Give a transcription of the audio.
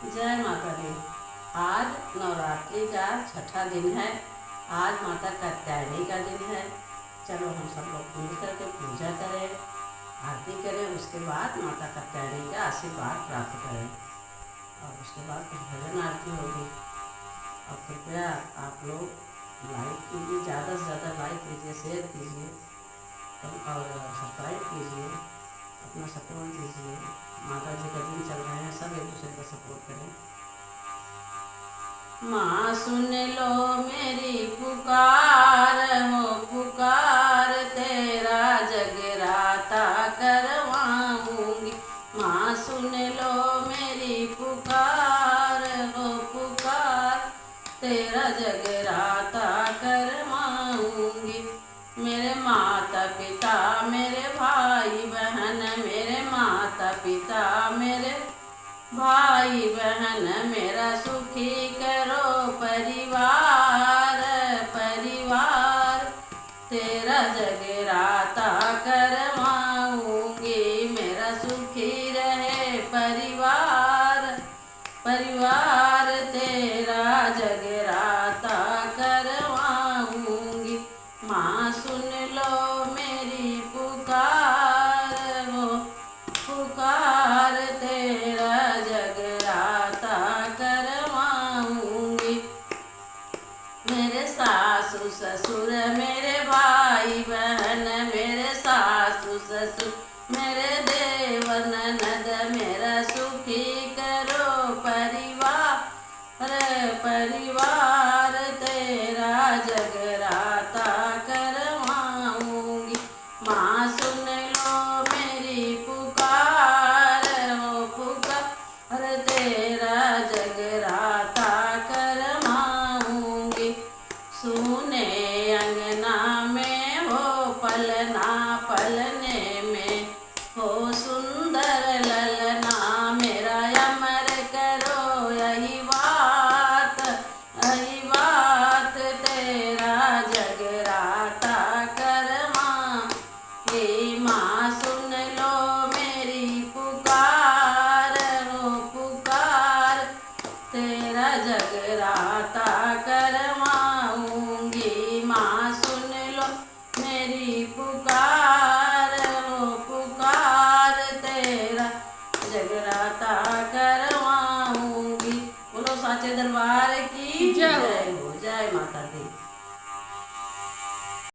जय माता दी। आज नवरात्रि का छठा दिन है। आज माता कात्यायनी का दिन है। चलो हम सब लोग मिल करके पूजा करें, आरती करें, उसके बाद माता कात्यायनी का आशीर्वाद प्राप्त करें और उसके बाद कुछ भजन आरती होगी। और कृपया आप लोग लाइक कीजिए, ज़्यादा से ज़्यादा लाइक कीजिए, शेयर कीजिए और सब्सक्राइब कीजिए, अपना सपोर्ट दीजिए। माता जी का दिन चल रहे हैं, सब एक दूसरे का सपोर्ट करें। माँ सुन लो मेरी पुकार, हो पुकार तेरा जगराता करवाऊंगी। माँ सुन लो मेरी पुकार, हो पुकार तेरा जगराता करवाऊंगी। मेरे माता पिता, मेरे भाई बहन, मेरे माता पिता, मेरे भाई बहन, मेरा सुखी करो परिवार। परिवार तेरा जगराता करवाऊंगी। मेरा सुखी रहे परिवार। परिवार तेरा जगराता करवाऊंगी। माँ सुन लो मेरी पुकार, वो पुकार तेरा जगराता करवाऊंगी। मेरे सासु ससुर, मेरे भाई बहन, मेरे सासु ससुर, मेरे देवर ननद, मेरा सुखी करो परिवार। परिवार